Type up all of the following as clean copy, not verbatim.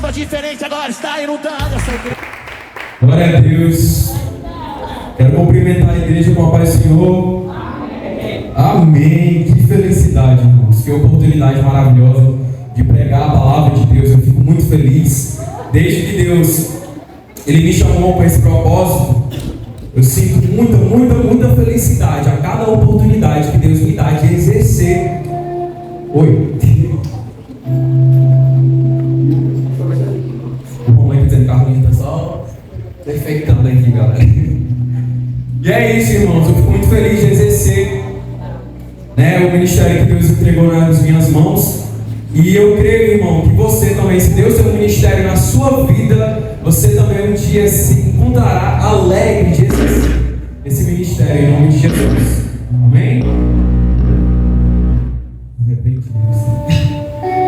chuva diferente agora está inundando essa igreja. Glória a Deus. Quero cumprimentar a igreja com a paz do Senhor. Amém. Que felicidade, irmãos. Que oportunidade maravilhosa de pregar a palavra de Deus. Eu fico muito feliz. Desde que Deus Ele me chamou para esse propósito, eu sinto muita felicidade a cada oportunidade que Deus me dá de exercer. Oi. O mamãe dizendo que a Carlinhos está só defeitando aqui, galera. E é isso, irmãos. Eu fico muito feliz de exercer, o ministério que Deus entregou nas minhas mãos. E eu creio, irmão, que você também, se Deus tem um ministério na sua vida, você também um dia se encontrará alegre de exercer esse ministério em nome de Jesus. Amém?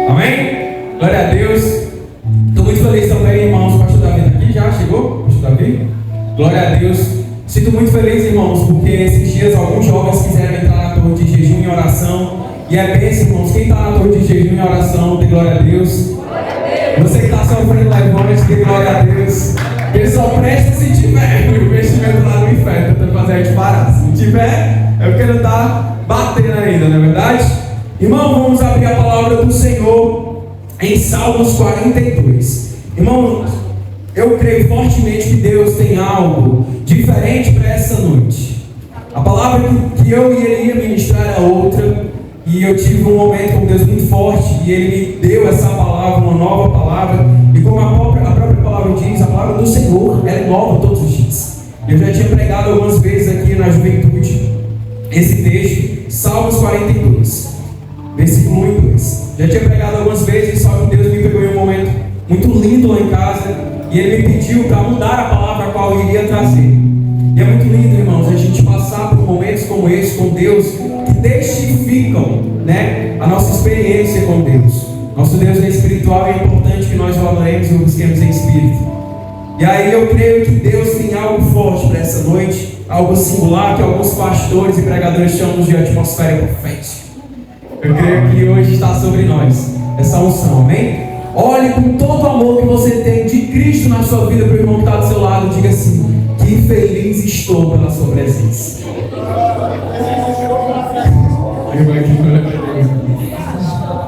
Amém? Glória a Deus. Estou muito feliz também, irmãos. O pastor Davi está aqui já? Chegou? Pastor Davi? Glória a Deus. Sinto muito feliz, irmãos, porque esses dias alguns jovens quiseram entrar na torre de jejum e oração. E é bem, irmãos, quem está na torre de jejum e oração, dê glória a Deus. Você que está sofrendo levante, dê glória a Deus. Pessoal, presta se tiver o investimento lá no inferno, tentando fazer a gente parar. Se não tiver, é porque não está batendo ainda, não é verdade? Irmão, vamos abrir a palavra do Senhor em Salmos 42. Irmão, eu creio fortemente que Deus tem algo diferente para essa noite. A palavra que eu e ele ia ministrar era outra. E eu tive um momento com Deus muito forte. E Ele me deu essa palavra, uma nova palavra. E como a própria palavra diz, a palavra do Senhor, ela é nova todos os dias. Eu já tinha pregado algumas vezes aqui na juventude esse texto, Salmos 42, versículo 1 e 2. Já tinha pregado algumas vezes, só que Deus me pegou em um momento muito lindo lá em casa. E Ele me pediu para mudar a palavra a qual eu iria trazer. E é muito lindo, irmãos, a gente passar por momentos como esse com Deus, que testificam, a nossa experiência com Deus. Nosso Deus é espiritual e é importante que nós o adoremos e o busquemos em espírito. E aí eu creio que Deus tem algo forte para essa noite, algo singular que alguns pastores e pregadores chamam de atmosfera profética. Eu creio que hoje está sobre nós essa unção, amém? Olhe com todo o amor que você tem de Cristo na sua vida para o irmão que está do seu lado, diga assim: que feliz estou pela sua presença.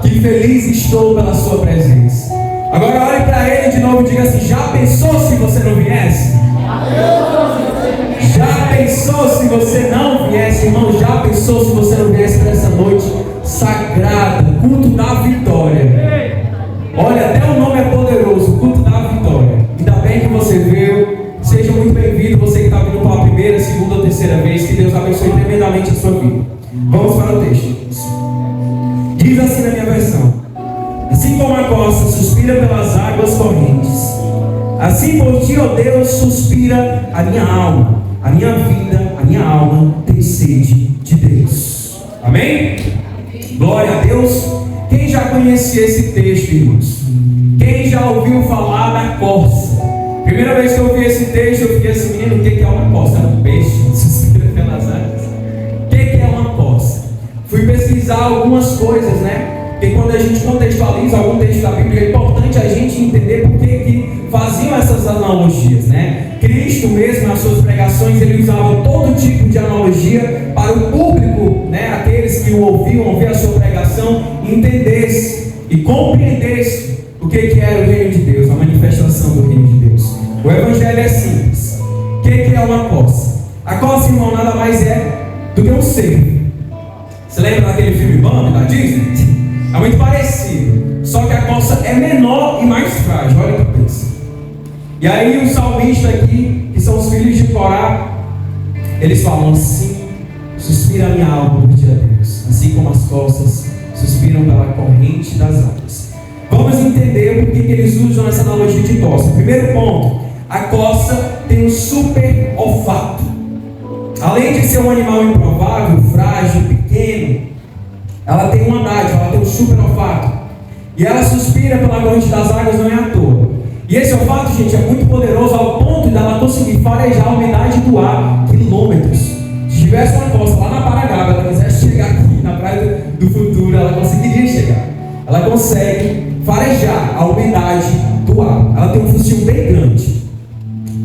Que feliz estou pela sua presença. Agora olhe para ele de novo e diga assim: já pensou se você não viesse? Já pensou se você não viesse, irmão? Já pensou se você não viesse para essa noite sagrada, culto da vitória? Olha, até o nome é poderoso, culto da vitória. Ainda bem que você veio. Seja muito bem-vindo, você que está vindo pela primeira, segunda ou terceira vez. Que Deus abençoe tremendamente a sua vida. Vamos para o texto. Diz assim na minha versão: assim como a costa suspira pelas águas correntes, assim por ti, ó Deus, suspira a minha alma. A minha vida, a minha alma tem sede de Deus. Amém? Glória a Deus. Quem já conhecia esse texto, irmãos? Quem já ouviu falar da corça? Primeira vez que eu ouvi esse texto, eu fiquei assim: menino, o que é uma corça? É um peixe, suspira pelas águas. O que é uma corça? Fui pesquisar algumas coisas, Porque quando a gente contextualiza algum texto da Bíblia, é importante a gente entender por que faziam essas analogias, Cristo mesmo, nas suas pregações, ele usava todo tipo de analogia para o público, aqueles que o ouviam, ouvir a sua pregação, entendesse e compreendesse o que era o reino de Deus, a manifestação do reino de Deus. O evangelho é simples. O que é uma coça? A coça, irmão, nada mais é do que um cervo. Você lembra daquele filme Bambi da Disney? É muito parecido, só que a coça é menor e mais frágil. Olha o que pensa. E aí o salmista aqui, que são os filhos de Corá, eles falam assim: suspira a minha alma por ti, Deus, assim como as coças suspiram pela corrente das águas. Vamos entender por que eles usam essa analogia de coça. Primeiro ponto: a coça tem um super olfato. Além de ser um animal improvável, frágil, pequeno, ela tem uma dádiva, ela tem um super olfato. E ela suspira pela corrente das águas, não é à toa. E esse olfato, gente, é muito poderoso ao ponto de ela conseguir farejar a umidade do ar quilômetros. Se tivesse uma costa lá na Paragaba, ela quisesse chegar aqui na Praia do Futuro, ela conseguiria chegar. Ela consegue farejar a umidade atuar. Ela tem um focinho bem grande.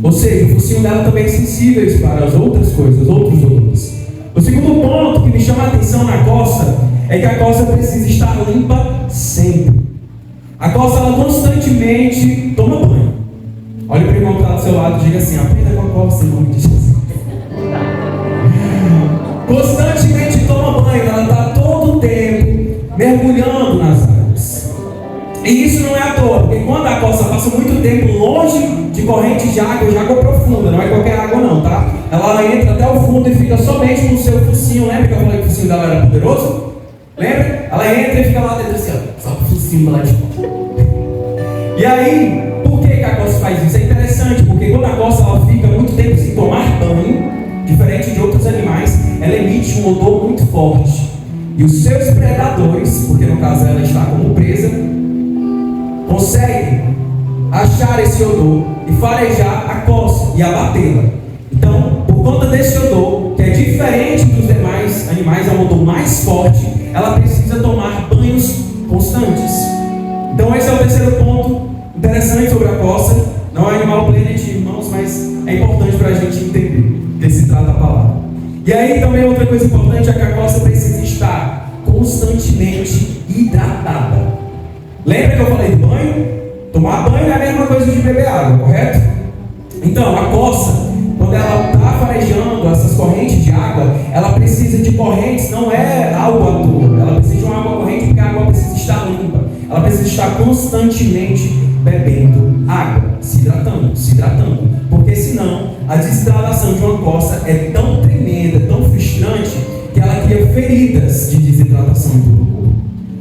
Ou seja, o focinho dela também é sensível para as outras coisas, outros odores. O segundo ponto que me chama a atenção na coça é que a coça precisa estar limpa sempre. A coça, ela constantemente toma banho. Olha para o irmão que está do seu lado e diga assim: aprenda com a coça, em nome de Jesus. Constantemente toma banho, ela está todo o tempo mergulhando nas águas. E isso não é à toa, porque quando a coça passa muito tempo longe de correntes de água profunda, não é qualquer água não, tá? Ela entra até o fundo e fica somente com o seu focinho. Lembra que eu falei que o focinho dela era poderoso? Lembra? Ela entra e fica lá dentro assim, ó, só com o focinho lá de fora. E aí, por que a coça faz isso? É interessante, porque quando a coça ela fica muito tempo sem tomar banho, diferente de outros animais, ela emite um odor muito forte. E os seus predadores, porque no caso ela está como presa, conseguem achar esse odor e farejar a coça e abatê-la. Então, por conta desse odor, que é diferente dos demais animais, é um odor mais forte, ela precisa tomar banhos constantes. Então esse é o terceiro ponto interessante sobre a coça. Não é Animal Planet, irmãos, mas é importante para a gente entender que se trata a palavra. E aí também outra coisa importante é que a coça precisa estar constantemente hidratada. Lembra que eu falei do banho? Tomar banho é a mesma coisa de beber água, correto? Então, a coça, quando ela está farejando essas correntes de água, ela precisa de correntes, não é algo à toa. Ela precisa de uma água corrente porque a água precisa estar limpa. Ela precisa estar constantemente bebendo água, se hidratando. Porque senão, a desidratação de uma coça é tão tremenda, tão frustrante, que ela cria feridas de desidratação em todo o corpo.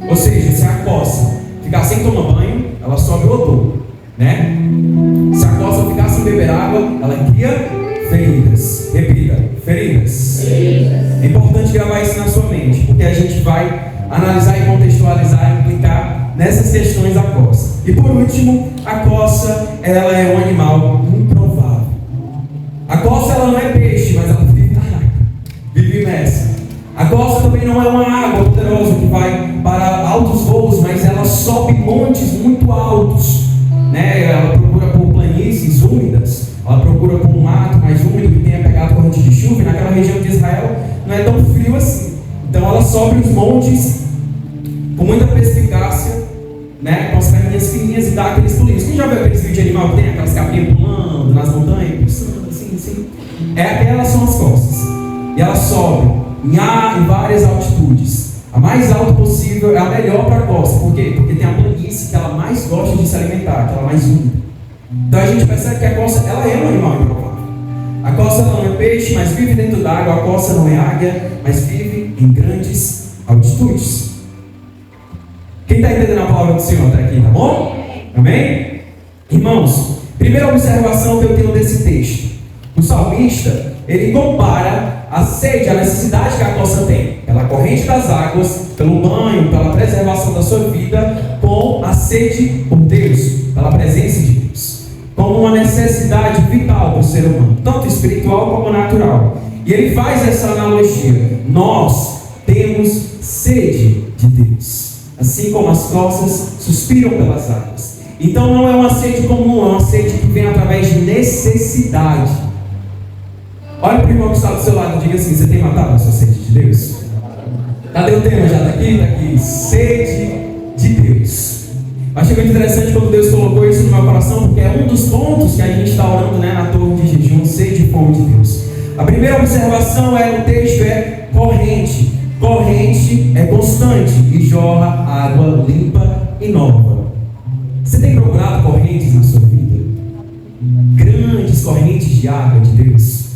Ou seja, se a coça ficar sem tomar banho, ela sobe o odor, né? Se a coça ficar sem beber água, ela cria feridas. Repita, feridas. É importante gravar isso na sua mente, porque a gente vai analisar e contextualizar e implicar nessas questões da coça. E por último, a coça, ela é um animal improvável. A coça, ela não é peixe, mas ela vive na água, vive imersa. A coça também não é uma água poderosa que vai para altos voos, mas ela sobe montes muito altos, né? Ela procura por planícies úmidas, ela procura por um mato mais úmido que tenha pegado corrente de chuva, e naquela região de Israel não é tão frio assim. Então ela sobe os montes com muita perspicácia, né? Com as perninhas fininhas e dá aqueles pulinhos. Quem já viu aqueles vídeos de animal que tem aquelas capinhas pulando nas montanhas, pulsando assim? Aquelas são as costas. E ela sobe em várias altitudes. A mais alta possível é a melhor para a costa. Por quê? Porque tem a planície que ela mais gosta de se alimentar, que ela é mais úmida. Então a gente percebe que a costa, ela é um animal improvável. A costa não é peixe, mas vive dentro d'água. A costa não é águia, mas vive em grandes altitudes. Quem está entendendo a palavra do Senhor até aqui, tá bom? Amém? Irmãos, primeira observação que eu tenho desse texto. O salmista, ele compara a sede, a necessidade que a coça tem pela corrente das águas, pelo banho, pela preservação da sua vida, com a sede por Deus, pela presença de Deus, como uma necessidade vital do ser humano, tanto espiritual como natural. E ele faz essa analogia: nós temos sede de Deus, assim como as coças suspiram pelas águas. Então não é uma sede comum, é uma sede que vem através de necessidade. Olha para o irmão que está do seu lado e diga assim: você tem matado a sua sede de Deus? Cadê o tema já? Daqui? Sede de Deus. Achei muito interessante quando Deus colocou isso no meu coração, porque é um dos pontos que a gente está orando, né, na torre de jejum, sede e fome de Deus. A primeira observação no texto é corrente. Corrente é constante e jorra água limpa e nova. Você tem procurado correntes na sua vida? Grandes correntes de água de Deus?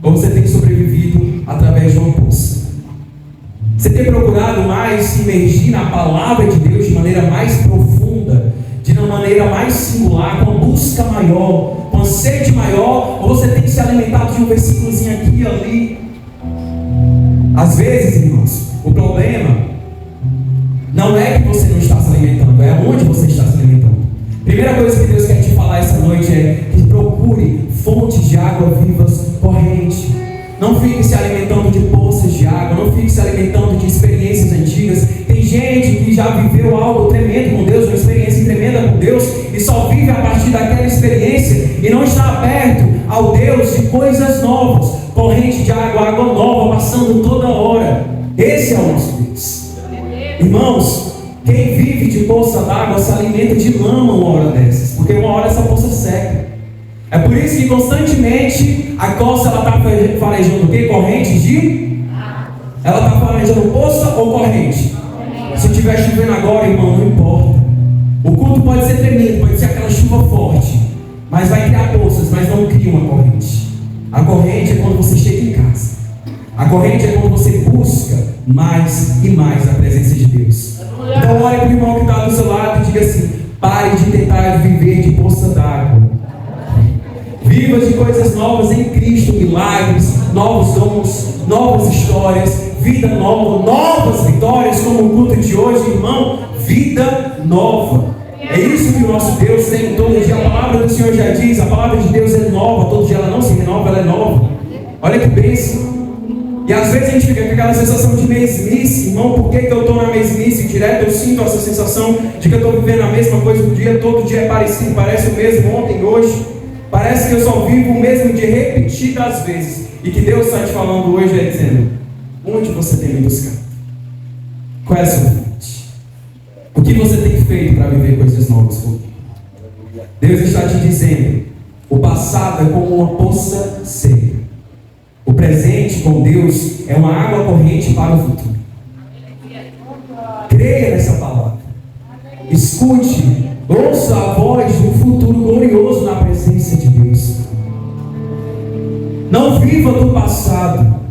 Ou você tem sobrevivido através de uma poça? Você tem procurado mais se imergir na palavra de Deus de maneira mais profunda, de uma maneira mais singular, com uma busca maior, com sede maior? Ou você tem se alimentado de um versículozinho aqui e ali? Às vezes, irmãos, o problema não é que você não está se alimentando, é onde você está se alimentando. Primeira coisa que Deus quer te falar essa noite é que procure fontes de água vivas corrente. Não fique se alimentando de poças de água, não fique se alimentando de experiências antigas. Tem gente que já viveu algo tremendo com Deus, uma experiência tremenda com Deus, e só vive e não está aberto ao Deus de coisas novas, corrente de água, água nova, passando toda hora. Esse é o nosso Deus. Irmãos, quem vive de poça d'água se alimenta de lama uma hora dessas, porque uma hora essa poça seca. É por isso que constantemente a costa está farejando o quê? Corrente de? Ela está farejando poça ou corrente? Se estiver chovendo agora, irmão, não importa. O culto pode ser tremendo, pode ser aquela chuva forte, mas vai criar poças, mas não cria uma corrente. A corrente é quando você chega em casa. A corrente é quando você busca mais e mais a presença de Deus. Então olhe para o irmão que está do seu lado e diga assim: pare de tentar viver de poça d'água. Viva de coisas novas em Cristo, milagres, novos dons, novas histórias, vida nova, novas vitórias, como o culto de hoje, irmão, vida nova. É isso que o nosso Deus tem todo dia. A palavra do Senhor já diz, a palavra de Deus é nova, todo dia ela não se renova, ela é nova. Olha que bênção. E às vezes a gente fica com aquela sensação de mesmice. Irmão, por que eu estou na mesmice? Direto eu sinto essa sensação de que eu estou vivendo a mesma coisa o dia, todo dia é parecido, parece o mesmo ontem, hoje. Parece que eu só vivo o mesmo de repetidas vezes. E que Deus está te falando hoje é dizendo: onde você tem me buscado? Qual é a sua fonte? O que você tem feito para viver coisas novas comigo? Deus está te dizendo: o passado é como uma poça seca. O presente com Deus é uma água corrente para o futuro. Creia nessa palavra. Escute, ouça a voz do futuro glorioso na presença de Deus. Não viva do passado.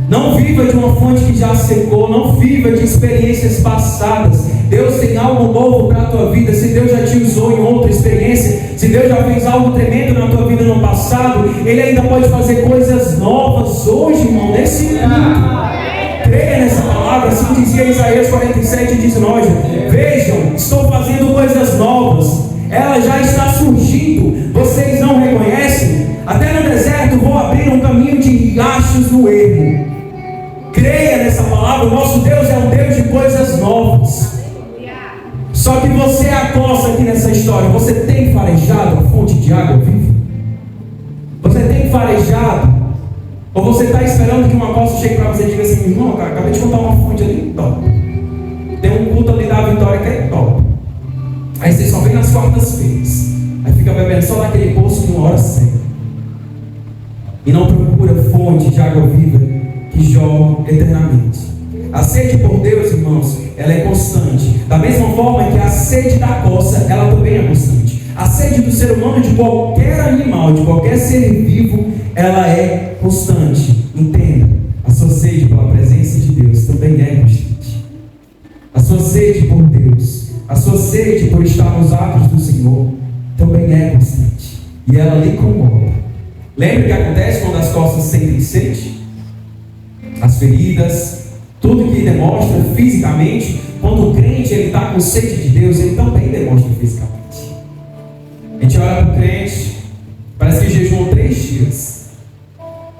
Não viva de uma fonte que já secou. Não viva de experiências passadas. Deus tem algo novo para a tua vida. Se Deus já te usou em outra experiência, se Deus já fez algo tremendo na tua vida no passado, Ele ainda pode fazer coisas novas hoje, irmão, nesse mundo. Creia nessa palavra, assim dizia Isaías 47:19. Vejam, estou fazendo coisas novas, ela já está surgindo, vocês não reconhecem? Até no deserto vou abrir um caminho de riachos no ermo. Creia nessa palavra, o nosso Deus é um Deus de coisas novas. Só que você é a costa aqui nessa história. Você tem farejado a fonte de água viva? Você tem farejado? Ou você está esperando que uma costa chegue para você e diga assim: irmão, cara, acabei de contar uma fonte ali, top. Tem um culto ali da Vitória que é top. Aí você só vem nas quartas-feiras. Aí fica bebendo só naquele poço de uma hora certa. E não procura fonte de água viva que jorra eternamente. A sede por Deus, irmãos, ela é constante. Da mesma forma que a sede da costa, ela também é constante. A sede do ser humano, de qualquer animal, de qualquer ser vivo, ela é constante. Entenda, a sua sede pela presença de Deus também é constante. A sua sede por Deus, a sua sede por estar nos atos do Senhor, também é constante. E ela lhe incomoda. Lembra o que acontece quando as costas sentem sede? As feridas, tudo que demonstra fisicamente. Quando o crente está com sede de Deus, ele também demonstra fisicamente. A gente olha para o crente, parece que jejuou 3 dias,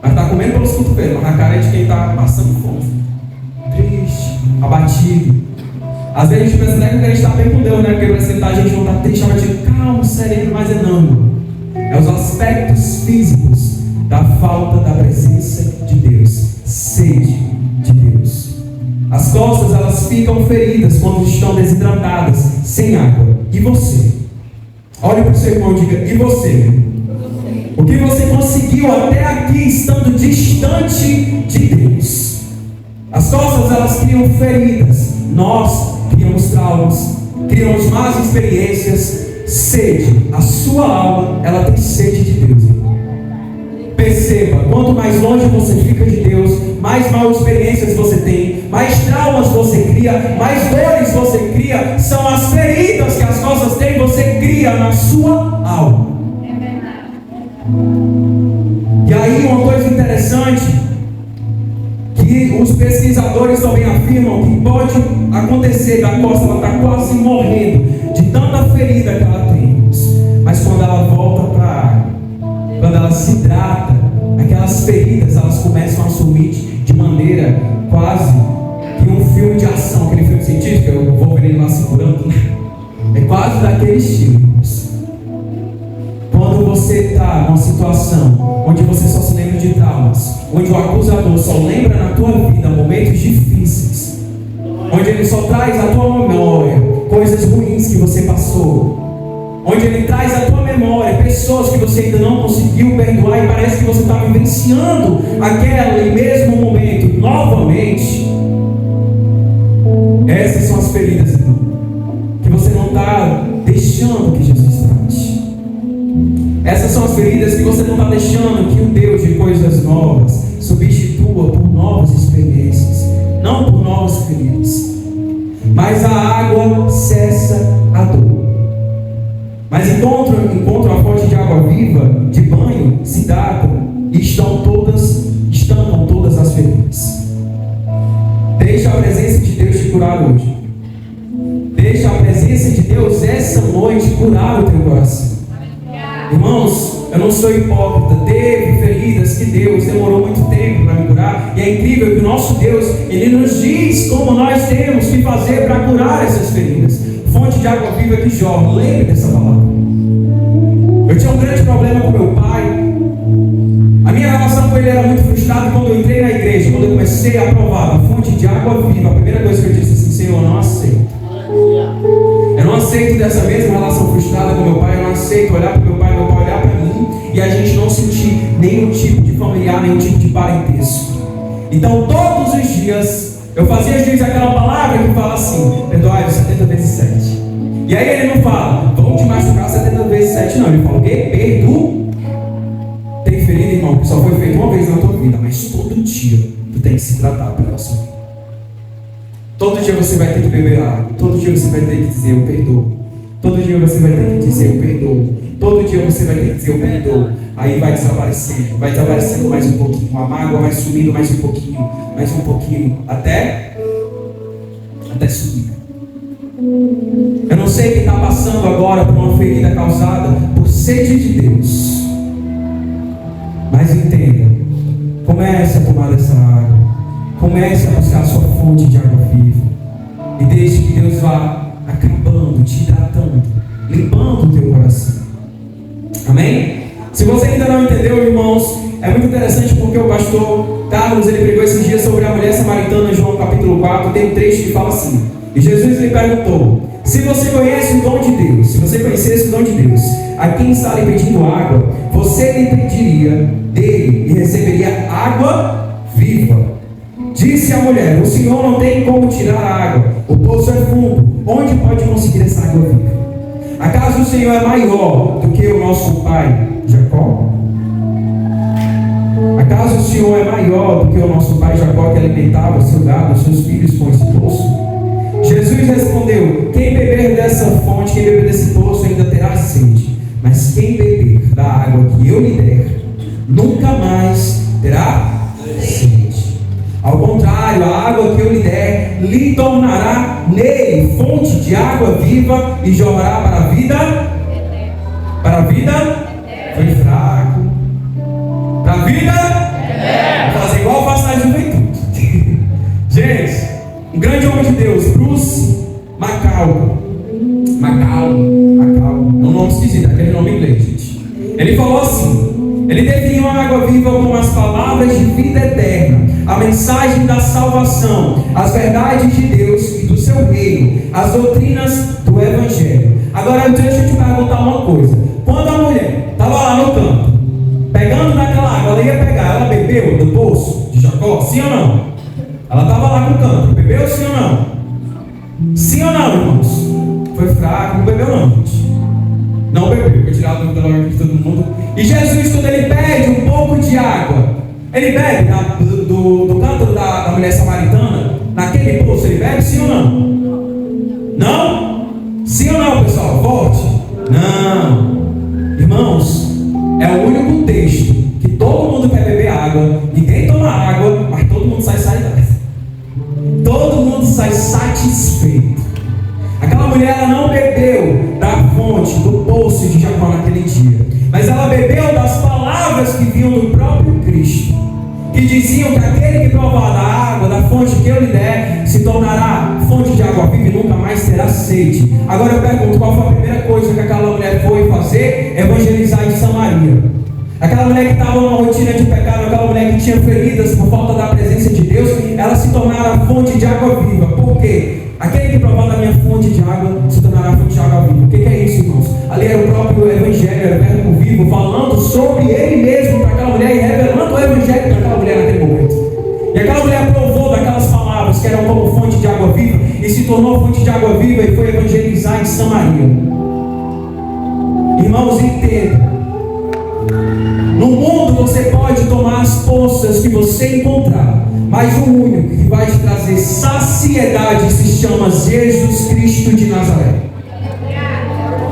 mas está comendo pelos cotovelos, mas a cara é de quem está passando fome, triste, abatido. Às vezes a gente pensa até que o crente está bem com Deus, né? Porque para sentar a gente não está triste, abatido, calmo, sereno, mas é não. É os aspectos físicos da falta da presença de Deus, sede de Deus. As costas, elas ficam feridas quando estão desidratadas, sem água. E você? Olhe para o seu irmão e diga: e você? O que você conseguiu até aqui estando distante de Deus? As costas, elas criam feridas. Nós criamos traumas, criamos más experiências. Sede, a sua alma, ela tem sede de Deus. Perceba, quanto mais longe você fica de Deus, mais mal experiências você tem, mais traumas você cria, mais dores você cria. São as feridas que as costas têm, você cria na sua alma. E aí uma coisa interessante, que os pesquisadores também afirmam que pode acontecer da costa, ela está quase morrendo de tanta ferida que ela tem, mas quando ela volta para a água, quando ela se hidrata, aquelas feridas, elas começam a sumir de maneira quase que um filme de ação, aquele filme científico, eu vou ver ele lá segurando, é quase daquele estilo. Quando onde o acusador só lembra na tua vida momentos difíceis, onde ele só traz à tua memória coisas ruins que você passou, onde ele traz à tua memória pessoas que você ainda não conseguiu perdoar e parece que você está vivenciando aquele mesmo momento novamente. Essas são as feridas, irmão, que você não está deixando que Jesus trate. Essas são as feridas que você não está deixando que o Deus de coisas novas substitua por novas experiências, não por novas feridas. Mas a água cessa a dor. Mas encontram a fonte de água viva, de banho, se datam e estancam todas as feridas. Deixa a presença de Deus te curar hoje. Deixa a presença de Deus essa noite curar o teu coração. Irmãos, eu não sou hipócrita. Teve feridas que Deus demorou muito tempo para me curar. E é incrível que o nosso Deus, Ele nos diz como nós temos que fazer para curar essas feridas. Fonte de água viva que jorra. Lembre dessa palavra. Eu tinha um grande problema com meu pai. A minha relação com ele era muito frustrada. Quando eu entrei na igreja, quando eu comecei a provar a fonte de água viva, a primeira coisa que eu disse assim: Senhor, eu não aceito. Eu não aceito dessa mesma relação frustrada com meu pai. Eu não aceito olhar para meu pai olhar para mim e a gente não sentir nenhum tipo de familiar, nenhum tipo de parentesco. Então todos os dias eu fazia às vezes aquela palavra que fala assim: perdoai 70 vezes 7. E aí ele não fala, vamos te machucar 70 vezes 7, não. Ele fala o quê? Perdoa. Tem ferida, irmão, que só foi feito uma vez na tua vida, mas todo dia tu tem que se tratar pela sua vida. Todo dia você vai ter que beber água. Todo dia você vai ter que dizer eu perdoo. Todo dia você vai ter que dizer eu perdoo. Todo dia você vai ter que dizer eu perdoo. Aí vai desaparecendo mais um pouquinho. A mágoa vai sumindo mais um pouquinho, até sumir. Eu não sei quem está passando agora por uma ferida causada por sede de Deus. Mas entenda, comece a tomar essa água. Comece a buscar a sua fonte de água viva. E deixe que Deus vá acabando, te hidratando, limpando o teu coração. Amém? Se você ainda não entendeu, irmãos, é muito interessante porque o pastor Carlos, ele pregou esses dias sobre a mulher samaritana em João capítulo 4. Tem um trecho que fala assim: e Jesus lhe perguntou: se você conhece o dom de Deus, se você conhecesse o dom de Deus, a quem está lhe pedindo água, você lhe pediria dele e receberia água viva. Disse a mulher: o Senhor não tem como tirar a água, o poço é fundo, onde pode conseguir essa água viva? Acaso o Senhor é maior do que o nosso pai Jacó? Acaso o Senhor é maior do que o nosso pai Jacó, que alimentava o seu gado, os seus filhos com esse poço? Jesus respondeu: quem beber dessa fonte, quem beber desse poço ainda terá sede, mas quem beber da água que eu lhe der, nunca mais terá sede. Ao contrário, a água que eu lhe der lhe tornará nele fonte de água viva e jorrará para a vida. Para a vida? Foi fraco. Para a vida? Vou fazer igual faço na juventude. Gente, um grande homem de Deus, Bruce McCallum, é um nome esquisito, aquele nome inglês, gente. Ele falou assim: ele definiu a água viva como as palavras de vida eterna, a mensagem da salvação, as verdades de Deus e do seu reino, as doutrinas do Evangelho. Agora deixa eu te perguntar uma coisa: quando a mulher estava lá no campo, pegando naquela água, ela ia pegar, ela bebeu do poço de Jacó, sim ou não? Ela estava lá no campo, bebeu sim ou não? Sim ou não, irmãos? Foi fraco, não bebeu não, gente. Não bebeu, foi tirado do logo de todo mundo. E Jesus, quando ele pede um pouco de água, ele bebe do canto da mulher samaritana, naquele poço, ele bebe sim ou não? Não? Sim ou não, pessoal? Volte. Não. Irmãos, é o único texto que todo mundo quer beber água, ninguém toma água, mas todo mundo sai satisfeito. Todo mundo sai satisfeito. Aquela mulher, ela não bebeu da fonte, do poço de Jacó naquele dia, mas ela bebeu das palavras que vinham do próprio Cristo, que diziam que aquele que provar da água, da fonte que eu lhe der, se tornará fonte de água viva e nunca mais terá sede. Agora eu pergunto, qual foi a primeira coisa que aquela mulher foi fazer? Evangelizar em Samaria. Aquela mulher que estava numa rotina de pecado, aquela mulher que tinha feridas por falta da presença de Deus, ela se tornara a fonte de água viva. Por quê? Aquele que provar da minha fonte de água se tornará a fonte de água viva. O que é isso, irmãos? Ali era o próprio Evangelho, era o verbo vivo, falando sobre ele mesmo para aquela mulher e revelando o Evangelho para aquela mulher naquele momento. E aquela mulher provou daquelas palavras que eram como fonte de água viva e se tornou fonte de água viva e foi evangelizar em Samaria. Irmãos, entenda. No mundo você pode tomar as poças que você encontrar, mas o único que vai te trazer saciedade se chama Jesus Cristo de Nazaré.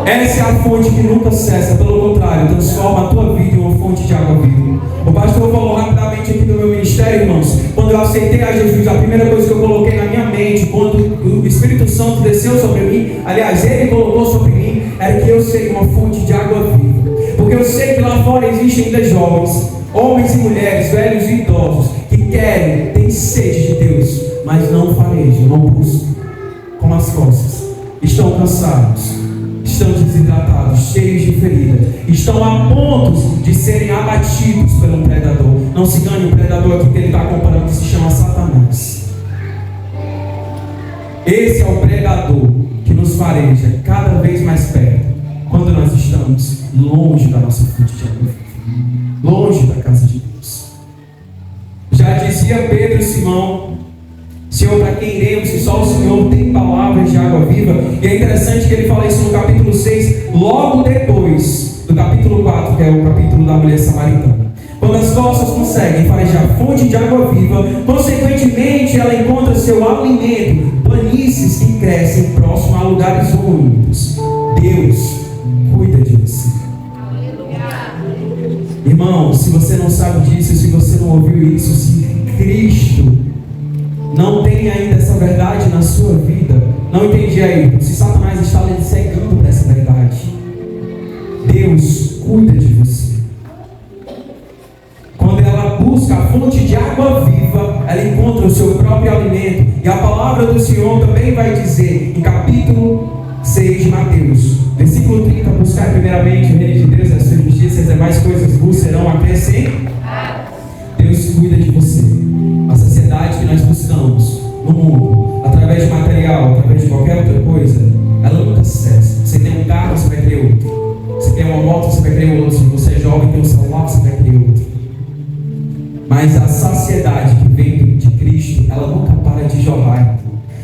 Essa é a fonte que nunca cessa, pelo contrário, transforma a tua vida em uma fonte de água viva. O pastor falou rapidamente aqui do meu ministério, irmãos. Quando eu aceitei a Jesus, a primeira coisa que eu coloquei na minha mente, quando o Espírito Santo desceu sobre mim, aliás, ele colocou sobre mim, era que eu seria uma fonte de água viva. Porque eu sei que lá fora existem ainda jovens, homens e mulheres, velhos e idosos, que querem, têm sede de Deus, mas não farejam, não buscam com as costas. Estão cansados, estão desidratados, cheios de feridas, estão a ponto de serem abatidos pelo predador. Não se engane, o predador aqui que ele está comparando, que se chama Satanás. Esse é o predador que nos fareja cada vez mais perto, quando nós estamos longe da nossa fonte de água viva, longe da casa de Deus. Já dizia Pedro e Simão: Senhor, para quem iremos, se só o Senhor tem palavras de água viva? E é interessante que ele fala isso no capítulo 6, logo depois do capítulo 4, que é o capítulo da mulher samaritana. Quando as costas conseguem farejar fonte de água viva, consequentemente ela encontra seu alimento, planícies que crescem próximo a lugares úmidos. Deus cuida de você. Irmão, se você não sabe disso, se você não ouviu isso, se Cristo não tem ainda essa verdade na sua vida, não entendi aí, se Satanás está lhe cegando para essa verdade, Deus cuida de você. Quando ela busca a fonte de água viva, ela encontra o seu próprio alimento. E a palavra do Senhor também vai dizer, em capítulo 6 de Mateus, versículo 30, buscar primeiramente o reino de Deus e a sua justiça, e as demais coisas vos serão acrescentadas. Deus cuida de você. A saciedade que nós buscamos no mundo, através de material, através de qualquer outra coisa, ela nunca cessa. Você tem um carro, você vai querer outro. Você tem uma moto, você vai querer outro. Se você é jovem, tem um celular, você vai querer outro. Mas a saciedade que vem de Cristo, ela nunca para de jorrar.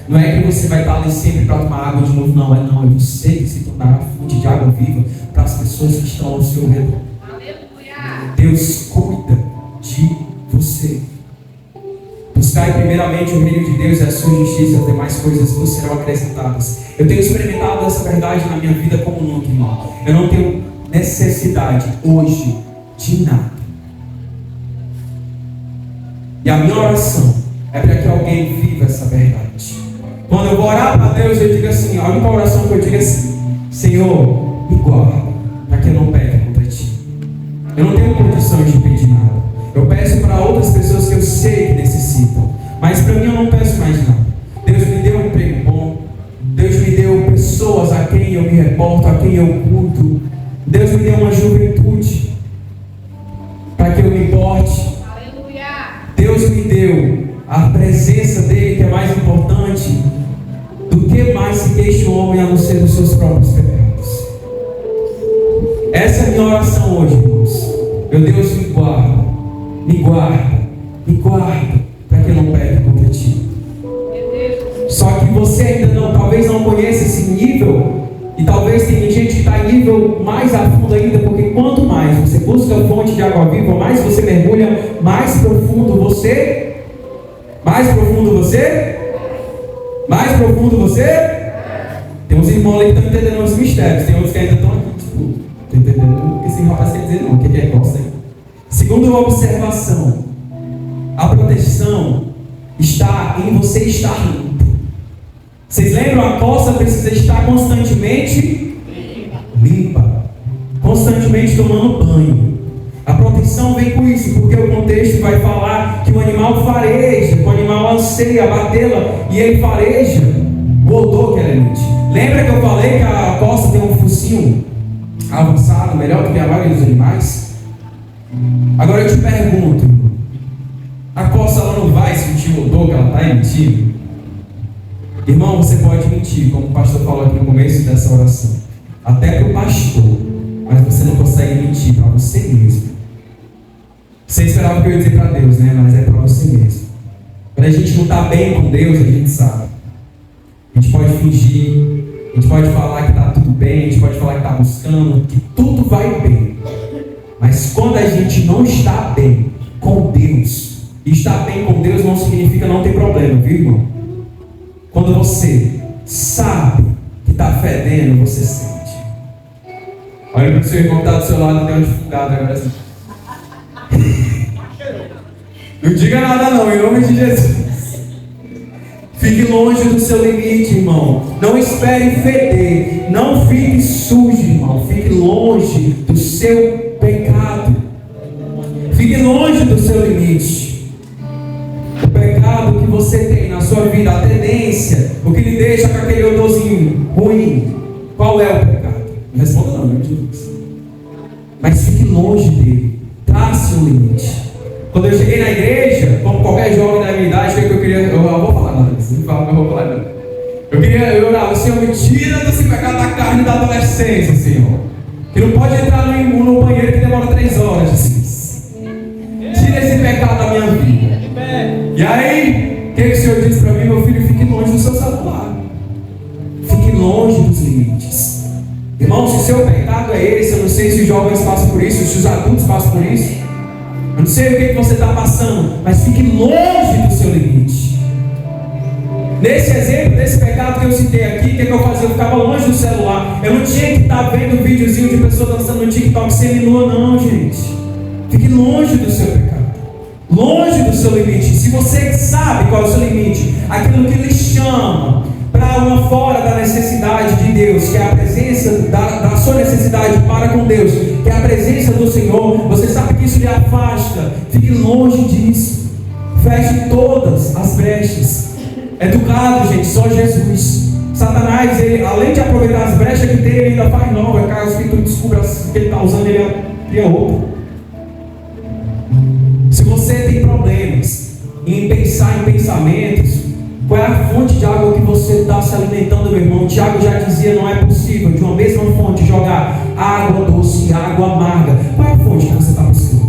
Não é que você vai estar ali sempre para tomar água de novo, não. É você que se tornará fonte de água viva para as pessoas que estão ao seu redor. Aleluia. Deus cuida de você. Buscai primeiramente o reino de Deus e a sua justiça, e as demais coisas vos serão acrescentadas. Eu tenho experimentado essa verdade na minha vida como nunca, irmão. Eu não tenho necessidade hoje de nada. E a minha oração é para que alguém viva essa verdade. Quando eu vou orar para Deus, eu digo assim, a única oração que eu digo é assim: Senhor, me guarda, para que eu não peque contra ti. Eu não tenho condição de pedir nada. Eu peço para outras pessoas que eu sei que necessitam, mas para mim eu não peço mais nada. Deus me deu um emprego bom, Deus me deu pessoas a quem eu me reporto, a quem eu culto. Deus me deu uma juventude para que eu me importe. Deus me deu a presença dele, que é mais importante do que mais se queixa o homem a não ser dos seus próprios pecados. Essa é a minha oração hoje, irmãos. Meu Deus, me guarda, me guarda, me guarda, para que eu não peque contra ti. Só que você ainda não, talvez não conheça esse nível, e talvez tenha gente que está em nível mais a fundo ainda, porque quanto mais você busca a fonte de água viva, mais você mergulha, mais profundo você, mais profundo você. Tem uns irmãos ali que estão entendendo os mistérios, tem outros que ainda estão aqui, tipo, estão entendendo o que esse rapaz quer dizer não, o que é gosta aí. Segundo a observação, a proteção está em você estar limpo. Vocês lembram? A costa precisa estar constantemente limpa, constantemente tomando banho. A proteção vem com isso, porque o contexto vai falar que o animal fareja, que o animal anseia batê-la, e ele fareja o odor que ela emite. Lembra que eu falei que a costa tem um focinho avançado, melhor do que a maioria dos animais? Agora eu te pergunto, a coça ela não vai sentir o odor que ela está emitindo? Irmão, você pode mentir, como o pastor falou aqui no começo dessa oração, até para o pastor, mas você não consegue mentir para você mesmo. Você esperava que eu ia dizer para Deus, né? Mas é para você mesmo. Quando a gente não está bem com Deus, a gente sabe. A gente pode fingir, a gente pode falar que está tudo bem, a gente pode falar que está buscando, que tudo vai bem. Mas quando a gente não está bem com Deus, e estar bem com Deus não significa não ter problema, viu, irmão? Quando você sabe que está fedendo, você sente. Olha para o seu irmão que está do seu lado e deu uma dificuldade agora assim. Não diga nada não, em nome de Jesus. Fique longe do seu limite, irmão. Não espere feder. Não fique sujo, irmão. Fique longe do seu pecado. Fique longe do seu limite. O pecado que você tem na sua vida, a tendência, o que lhe deixa com aquele odorzinho ruim. Qual é o pecado? Não responda não, meu Deus. Mas fique longe dele. Trace o limite. Quando eu cheguei na igreja, como qualquer jovem da minha idade, o que eu queria? Eu vou falar nada disso, não falo, mas eu vou falar nada. Eu orava, Senhor, me tira desse pecado da carne da adolescência, Senhor. Que não pode entrar no banheiro que demora 3 horas, Jesus. Tira esse pecado da minha vida. E aí, o que o Senhor disse para mim? Meu filho, fique longe do seu celular. Fique longe dos limites. Irmão, se o seu pecado é esse, eu não sei se os jovens passam por isso, se os adultos passam por isso. Eu não sei o que você está passando, mas fique longe do seu limite. Nesse exemplo, desse pecado que eu citei aqui, o que eu fazia? Eu ficava longe do celular. Eu não tinha que estar vendo videozinho de pessoas dançando no TikTok semi-nua, não, gente. Fique longe do seu pecado. Longe do seu limite. Se você sabe qual é o seu limite, aquilo que lhe chama para uma fora da necessidade de Deus, que é a presença da sua necessidade para com Deus, que é a presença do Senhor, você sabe que isso lhe afasta. Fique longe disso. Feche todas as brechas. Educado, gente, só Jesus. Satanás, ele, além de aproveitar as brechas que tem, ele ainda faz nova. Caso que tu descubra que ele está usando, ele cria outra. Se você tem problemas em pensar em pensamentos, qual é a fonte de água que você está se alimentando, meu irmão? Tiago já dizia, não é possível de uma mesma fonte jogar água doce e água amarga. Qual é a fonte que você está buscando?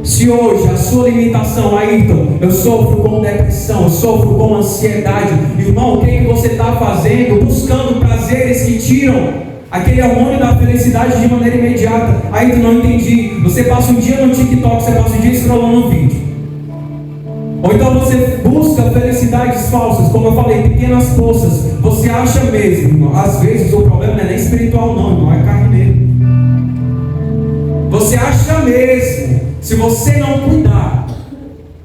Se hoje a sua limitação, Ayrton, eu sofro com depressão, eu sofro com ansiedade, irmão, o que você está fazendo? Buscando prazeres que tiram aquele hormônio da felicidade de maneira imediata. Ayrton, não entendi. Você passa um dia no TikTok, você passa um dia scrollando um vídeo. Ou então você busca felicidades falsas, como eu falei, pequenas poças. Você acha mesmo, irmão, às vezes o problema não é nem espiritual não, irmão, é carne mesmo. Você acha mesmo, se você não cuidar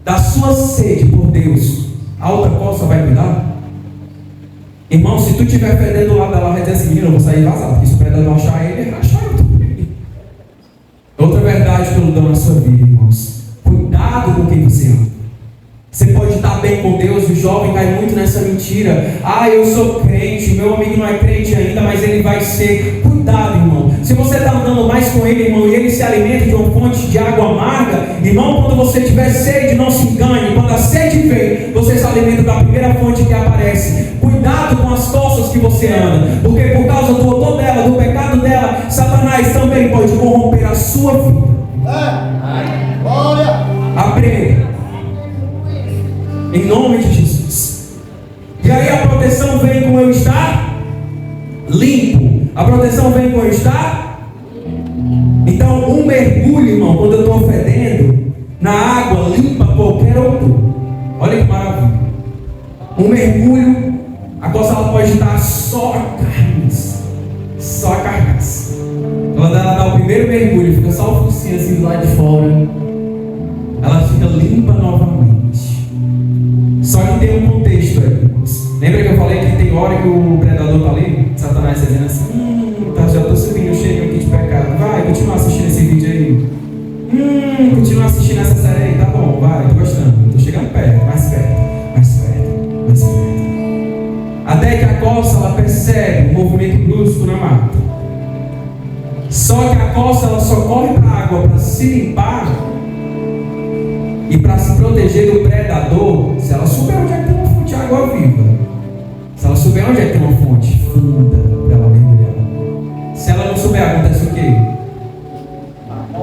da sua sede por Deus, a outra coisa vai cuidar? Irmão, se tu estiver fedendo lá dela, vai dizer assim, eu vou sair vazado, porque se o predador achar ele, vai achar eu também. Outra verdade que eu dou na sua vida, irmãos, cuidado com quem você ama. Você pode estar bem com Deus, o jovem cai muito nessa mentira. Ah, eu sou crente, meu amigo não é crente ainda, mas ele vai ser. Cuidado, irmão. Se você está andando mais com ele, irmão, e ele se alimenta de uma fonte de água amarga, irmão, quando você tiver sede, não se engane. Quando a sede vem, você se alimenta da primeira fonte que aparece. Cuidado com as poças que você anda, porque por causa do odor dela, do pecado dela, Satanás também pode corromper a sua vida. Aprenda. Em nome de Jesus. E aí a proteção vem com eu estar limpo. A proteção vem com eu estar. Então um mergulho, irmão, quando eu estou fedendo, na água limpa qualquer odor. Olha que maravilha. Um mergulho, a coisa ela pode estar só a carne, só a carcaça. Quando ela dá o primeiro mergulho, fica só o focinho assim do lado de fora, ela fica limpa novamente. Só que tem um contexto aí, irmãos. Lembra que eu falei que tem hora que o predador está ali? Satanás está dizendo assim, tá, já estou subindo, chega aqui de pecado. Vai, continua assistindo esse vídeo aí. Continua assistindo essa série aí, tá bom, vai, tô gostando. Tô chegando perto, mais perto, mais perto, mais perto. Até que a coça, ela percebe um movimento brusco na mata. Só que a costa ela só corre para a água para se limpar e para se proteger do predador se ela souber onde é que tem uma fonte de água viva. Se ela souber onde é que tem uma fonte funda para ela mergulhar. Se ela não souber, acontece o quê?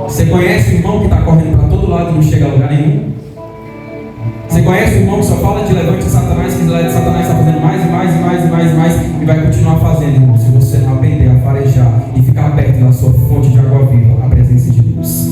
Você conhece o irmão que está correndo para todo lado e não chega a lugar nenhum? Você conhece o irmão que só fala de levante Satanás, que Satanás está fazendo mais e mais e mais e mais e mais e vai continuar fazendo, irmão, se você não aprender a farejar e ficar perto da sua fonte de água viva, a presença de Deus.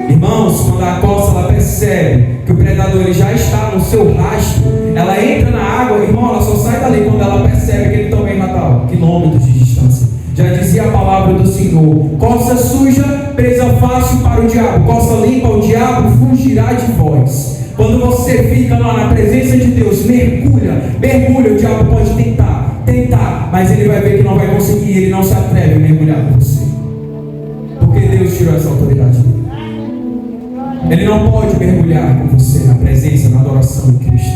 Irmãos, quando a costa ela percebe que o predador ele já está no seu rastro, ela entra na água, irmão, ela só sai dali quando ela percebe que ele também está a quilômetros de distância. Já dizia a palavra do Senhor: costa suja, presa fácil para o diabo, costa limpa, o diabo fugirá de vós. Quando você fica lá na presença de Deus, mergulha, o diabo pode tentar, mas ele vai ver que não vai conseguir, ele não se atreve a mergulhar com você, porque Deus tirou essa autoridade dele. Ele não pode mergulhar com você na presença, na adoração de Cristo.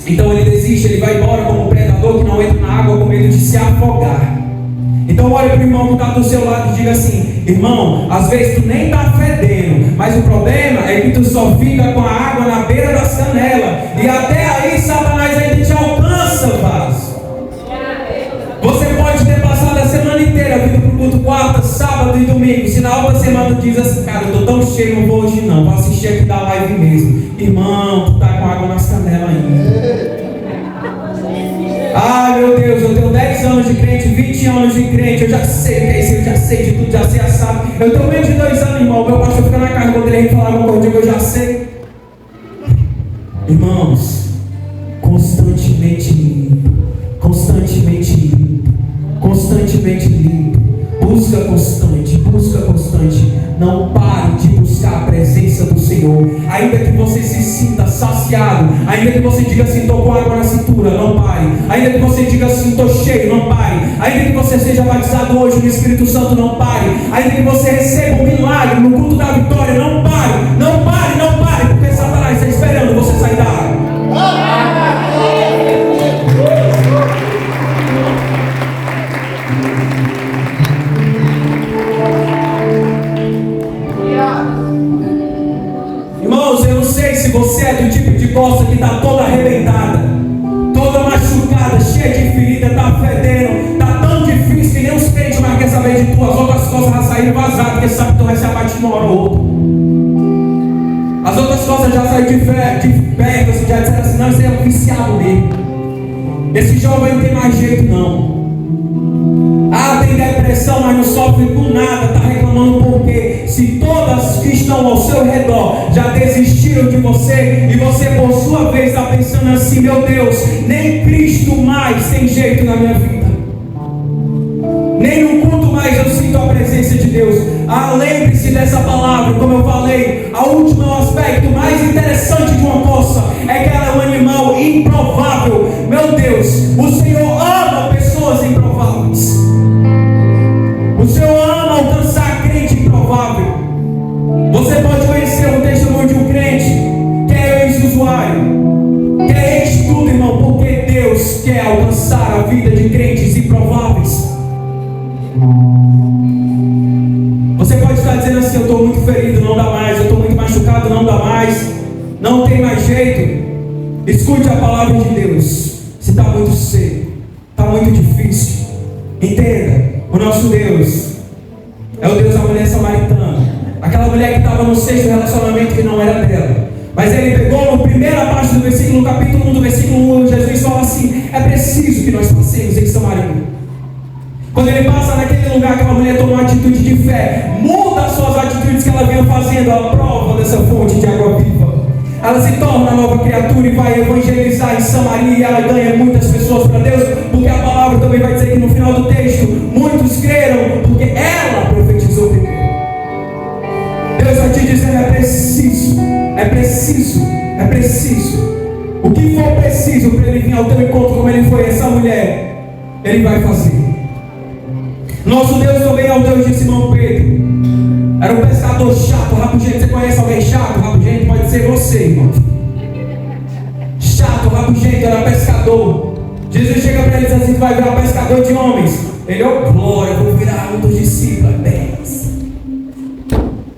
Então ele desiste, ele vai embora como um predador que não entra na água com medo de se afogar. Então olha para o irmão que está do seu lado e diga assim: irmão, às vezes tu nem está fedendo, mas o problema é que tu só fica com a água na beira das canelas, e até aí Satanás ainda te alcança, vaso. Você pode ter passado a semana inteira vindo para o culto quarta, sábado e domingo. Se na outra semana tu diz assim: cara, eu estou tão cheio, não vou hoje não, vou assistir aqui da live mesmo. Irmão, tu está com água nas canelas ainda. Ai meu Deus, eu tenho 10 anos de crente, 20 anos de crente, eu já sei o que é isso, eu já sei de tudo, já sei assado. Eu tenho menos de 2 anos, irmão, meu pastor fica na casa quando ele vem falar uma coisa, eu já sei. Irmãos, constantemente limpo, busca constante, não pare de buscar a presença do Senhor, ainda que você se sinta saciado, ainda que você diga assim: estou com água na cintura, não pare, ainda que você diga assim: estou cheio, não pare, ainda que você seja batizado hoje no Espírito Santo, não pare, ainda que você receba um milagre no culto da vitória, não pare, porque Satanás está esperando você sair da água. Irmãos, eu não sei se você é do tipo de costa que está toda arrebentada, toda machucada, cheia de ferida, está fedendo, está tão difícil que nem os crentes mais querem saber de tu. As outras costas já saíram vazadas, porque sabe que tu vai se abater uma hora ou outra. As outras costas já saíram de perto, assim, já disseram assim: não, isso é um viciado mesmo. Esse jovem não tem mais jeito não. Ah, tem depressão, mas não sofre com nada, está reclamando porque se todas que estão ao seu redor já desistiram de você, e você por sua vez está pensando assim: meu Deus, nem Cristo mais tem jeito na minha vida, nem no culto mais eu sinto a presença de Deus. Ah, lembre-se dessa palavra, como eu falei, o último aspecto mais interessante de uma costa é que ela é um animal improvável. Meu Deus, o Senhor ama pessoas improváveis. O Senhor ama alcançar crente improvável. Você pode conhecer um testemunho de um crente que é ex-usuário, que é ex-tudo, irmão, porque Deus quer alcançar a vida de crentes improváveis. Você pode estar dizendo assim: eu estou muito ferido, não dá mais, eu estou muito machucado, não dá mais, não tem mais jeito. Escute a palavra de Deus. Se está muito seco, está muito difícil, entenda: o nosso Deus é o Deus da mulher samaritana, aquela mulher que estava no sexto relacionamento que não era dela, mas ele pegou na primeira parte do versículo, no capítulo 1 do versículo 1, Jesus fala assim: é preciso que nós passemos em Samaria. Quando ele passa naquele lugar, aquela mulher toma uma atitude de fé, muda as suas atitudes que ela vinha fazendo à prova dessa fonte de água viva. Ela se torna nova criatura e vai evangelizar em Samaria, e ela ganha muitas pessoas para Deus, porque a palavra também vai dizer que no final do texto muitos creram porque ela profetizou primeiro. Deus vai te dizer: é preciso. O que for preciso para ele vir ao teu encontro, como ele foi essa mulher, ele vai fazer. Nosso Deus também é o Deus de Simão Pedro. Era um pescador chato, rabugento. Você conhece alguém chato, rabugento? Pode ser você, irmão. Chato, rabugento, era pescador. Jesus chega para ele e diz assim: tu vai virar pescador de homens. Ele, oh glória, eu vou virar um dos discípulos.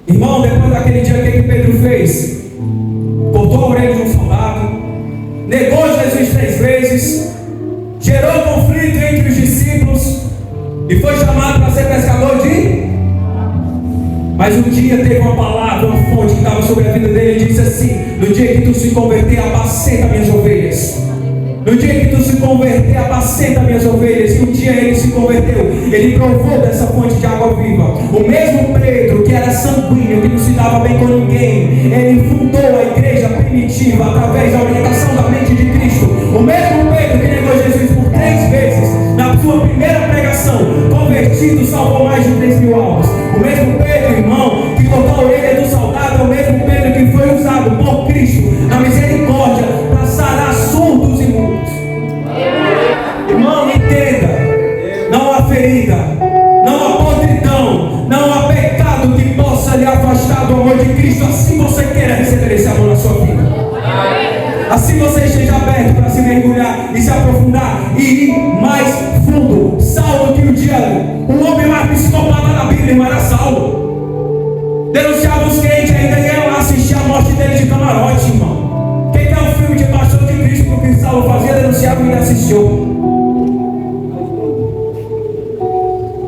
Irmão, depois daquele dia, o que Pedro fez? Cortou a orelha de um soldado, negou Jesus 3 vezes, gerou conflito entre os discípulos e foi chamado para ser pescador de... Mas um dia teve uma palavra, uma fonte que estava sobre a vida dele e disse assim: no dia que tu se converter, apacenta minhas ovelhas. No dia que tu se converter, apacenta minhas ovelhas. E um dia ele se converteu, ele provou dessa fonte de água viva. O mesmo Pedro, que era sanguíneo, que não se dava bem com ninguém, ele fundou a igreja primitiva através da orientação da mente de Cristo. O mesmo Pedro que negou Jesus por 3 vezes, na sua primeira pregação, convertido, salvou mais de 3.000 almas. O mesmo Pedro, irmão, que cortou a orelha do soldado, é o mesmo Pedro que foi usado por Cristo na misericórdia para sarar surdos e mudos. Irmão, entenda, não há ferida, não há podridão, não há pecado que possa lhe afastar do amor de Cristo. Assim você queira receber esse amor na sua vida, assim você esteja aberto para se mergulhar e se aprofundar e ir mais fundo. Saulo, que um dia o homem mais psicopata da Bíblia, irmão, era Saulo, denunciava os crentes, ainda ia lá assistir a morte dele de camarote, irmão. Quem quer um filme de pastor de Cristo, porque o que Saulo fazia, denunciava e ainda assistiu.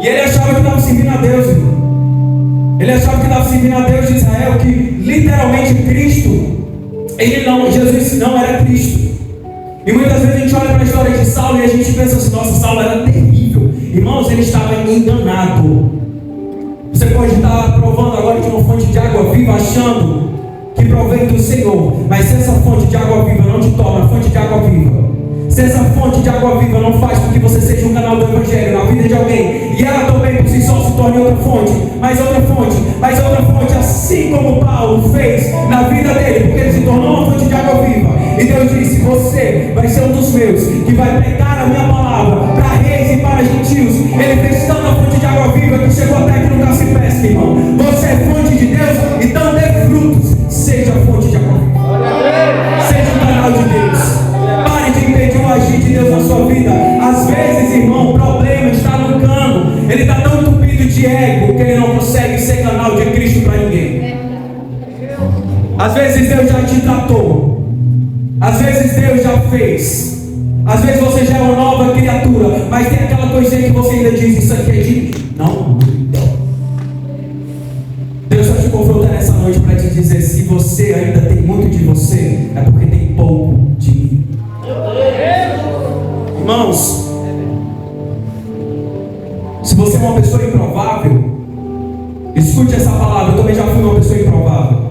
E ele achava que estava servindo a Deus, irmão. Ele achava que estava servindo a Deus de Israel, que literalmente Cristo, Jesus não era Cristo. E muitas vezes a gente olha para a história de Saulo e a gente pensa assim: nossa, Saulo era terrível. Irmãos, ele estava enganado. Você pode estar provando agora de uma fonte de água viva, achando que provém do Senhor. Mas se essa fonte de água viva não te torna fonte de água viva, se essa fonte de água viva não faz com que você seja um canal do Evangelho na vida de alguém, e ela também por si só se torne outra fonte, mais outra fonte, mais outra fonte, assim como Paulo fez na vida dele, porque ele se tornou uma fonte de água viva. E Deus disse: você vai ser um dos meus, que vai pregar a minha palavra para reis e para gentios. Ele fez tanta fonte de água viva que chegou até que nunca se pesca, irmão. Você é fonte de Deus, então dê frutos. Seja fonte de água viva, seja um canal de Deus. Pare de impedir o agir de Deus na sua vida. Às vezes, irmão, o problema está no cano. Ele está tão entupido de ego que ele não consegue ser canal de Cristo para ninguém. Às vezes Deus já te tratou, às vezes Deus já fez, às vezes você já é uma nova criatura, mas tem aquela coisinha que você ainda diz: isso aqui é de mim. Não. Deus só te confronta nessa noite para te dizer: se você ainda tem muito de você, é porque tem pouco de mim. Irmãos, se você é uma pessoa improvável, escute essa palavra. Eu também já fui uma pessoa improvável.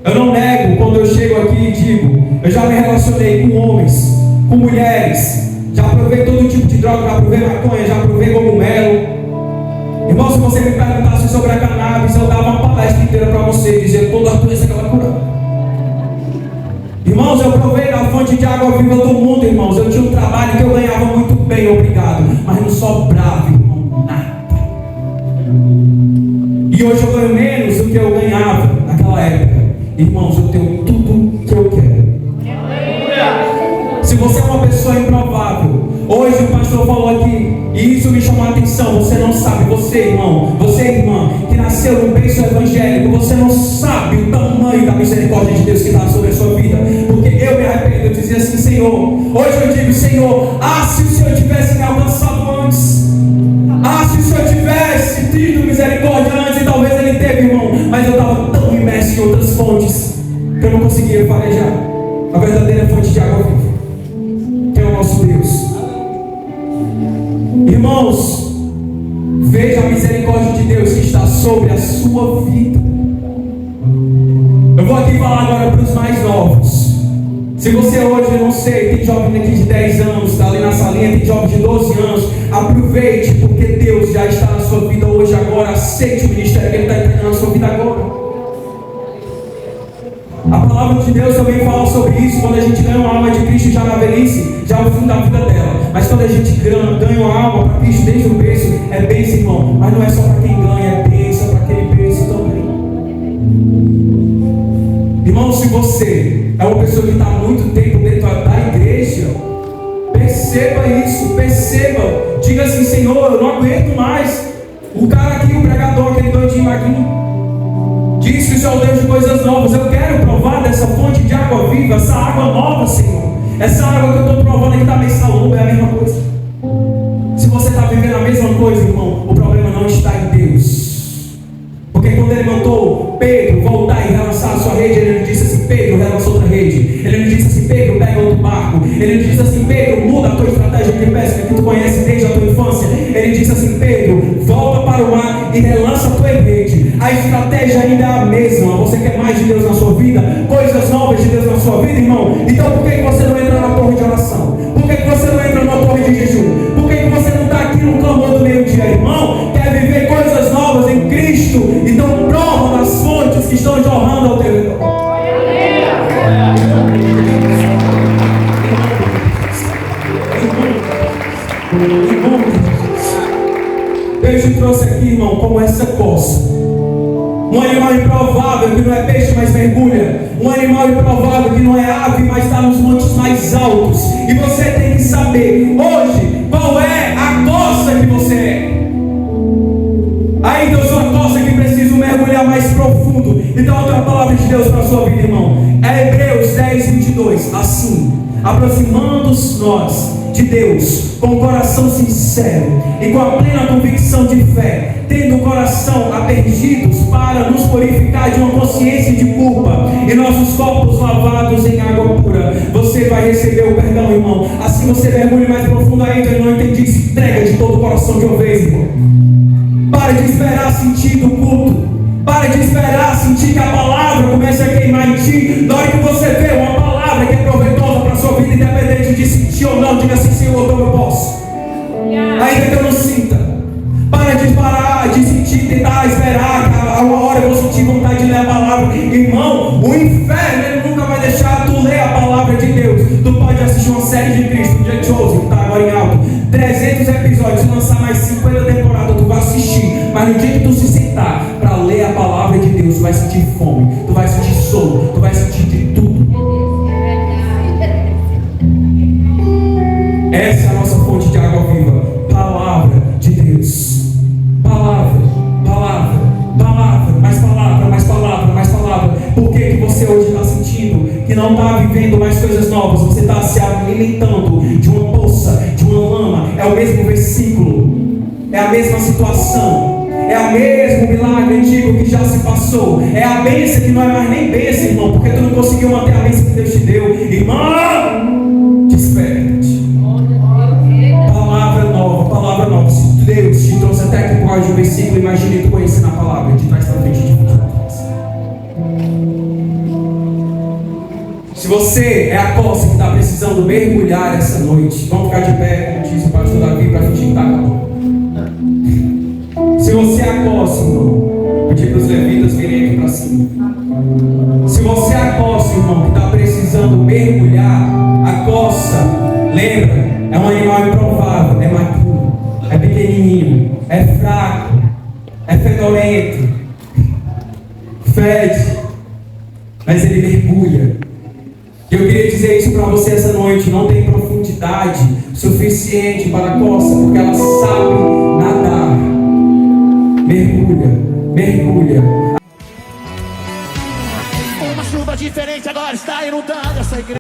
Eu não nego quando eu chego aqui e digo: eu já me relacionei com homens, com mulheres, já provei todo tipo de droga, já provei maconha, já provei cogumelo. Irmão, se você me perguntasse sobre a cannabis, eu dava uma palestra inteira para você, dizendo toda a doença que ela cura. Irmãos, eu provei da fonte de água viva do mundo, irmãos. Eu tinha um trabalho que eu ganhava muito bem, obrigado, mas não sobrava, irmão, nada. E hoje eu ganho menos do que eu ganhava naquela época. Irmãos, eu tenho tudo que eu quero. Se você é uma pessoa improvável, hoje o pastor falou aqui, e isso me chamou a atenção. Você não sabe, você irmão, você irmã, que nasceu no berço evangélico, você não sabe o tamanho da misericórdia de Deus que está sobre a sua vida. Porque eu me arrependo, eu dizia assim: Senhor, hoje eu digo: Senhor, se o Senhor tivesse me alcançado antes, se o Senhor tivesse tido misericórdia antes. E talvez Ele teve, irmão, mas eu estava tão imerso em outras fontes que eu não conseguia farejar a verdadeira fonte de água viva, que é o nosso Deus. Irmãos, veja a misericórdia de Deus que está sobre a sua vida. Eu vou aqui falar agora para os mais novos. Se você hoje, eu não sei, tem jovem aqui de 10 anos, está ali na salinha, tem jovem de 12 anos, aproveite, porque Deus já está na sua vida hoje, agora. Aceite o ministério que Ele está entregando na sua vida agora. A palavra de Deus também fala sobre isso. Quando a gente ganha uma alma de Cristo já na velhice, já é o fim da vida dela. Mas quando a gente ganha uma alma para Cristo desde o berço, é bênção, irmão. Mas não é só para quem ganha, é bênção para aquele berço também. Irmão, se você é uma pessoa que está há muito tempo dentro da igreja, perceba perceba isso, perceba. Diga assim: Senhor, eu não aguento mais. O cara aqui, o pregador, aquele doidinho Maguinho, diz que o Senhor é o Deus de coisas novas. Eu quero provar dessa fonte de água viva, essa água nova, Senhor. Essa água que eu estou provando aqui está meio salomba, é a mesma coisa. Se você está vivendo a mesma coisa, irmão, o problema não está em Deus. Porque quando ele mandou Pedro voltar e relançar a sua rede, ele não disse assim: Pedro, relança outra rede. Ele não disse assim: Pedro, pega outro barco. Ele não disse assim: Pedro, muda a tua estratégia de pesca que tu conhece desde a tua infância. Ele disse assim: Pedro, volta para o mar e relança a tua rede. A estratégia ainda é a mesma. Você quer mais de Deus na sua vida? Coisas novas de Deus na sua vida, irmão? Então por que você não entra na torre de oração? Por que você não entra na torre de jejum? Por que você não está aqui no clamor do meio-dia, irmão? Quer viver coisas novas em Cristo? Então prova das fontes que estão jorrando ao teu redor. Deus te trouxe aqui, irmão, como essa coça. Um animal improvável que não é peixe, mas mergulha. Um animal improvável que não é ave, mas está nos montes mais altos. E você tem que saber hoje qual é a coça que você é. Ainda eu sou a coça que preciso mergulhar mais profundo. Então outra palavra de Deus para a sua vida, irmão, é Hebreus 10, 22. Assim, aproximando-nos nós de Deus com o coração sincero e com a plena convicção de fé, tendo o coração apergidos para nos purificar de uma consciência de culpa e nossos corpos lavados em água pura, você vai receber o perdão, irmão. Assim você mergulha mais profundo ainda e não entendi, se entrega de todo o coração de uma vez, irmão. Para de esperar sentir do culto. Para de esperar sentir que a palavra comece a queimar em ti. Na hora que você vê uma palavra que é proveitosa para a sua vida, independente de sentir ou não, diga assim: Senhor, como eu posso? Ainda que eu não sinta. Para de parar de sentir, tentar esperar que a uma hora eu vou sentir vontade de ler a palavra. Irmão, o inferno ele nunca vai deixar tu ler a palavra de Deus. Tu pode assistir uma série de Cristo, The Chosen, que está agora em alto, 300 episódios, se lançar mais 50 temporadas, tu vai assistir. Mas no dia que tu se sentar para ler a palavra de Deus, tu vai sentir fome, tu vai sentir sono, tu vai sentir de tudo. Essa é a nossa fonte de água viva, palavra de Deus. Palavra, palavra, palavra, mais palavra, mais palavra, mais palavra. Por que você hoje está sentindo que não está vivendo mais coisas novas? Você está se alimentando de uma poça, de uma lama. É o mesmo versículo, é a mesma situação, é o mesmo milagre antigo que já se passou. É a bênção que não é mais nem bênção, irmão, porque tu não conseguiu manter a bênção que Deus te deu. Irmão, desperte. Palavra nova, palavra nova. Se Deus te trouxe até aqui por causa de um versículo, imagine tu conhecendo a palavra de trás para frente, de frente para trás. Se você é a costa que está precisando mergulhar essa noite, vamos ficar de pé, como diz o pastor Davi, para fingir que está acabando. Se você é a costa, irmão, pedir para os levitas virem aqui para cima. Se você é a costa, irmão, que está precisando mergulhar, a costa, lembra, é um animal improvável, é magrinho, é pequenininho, é fraco, é fedorento, fede, mas ele mergulha. E eu queria dizer isso para você essa noite: não tem profundidade suficiente para a costa, porque ela sabe nadar. Mergulha, mergulha. Uma chuva diferente agora está inundando essa igreja.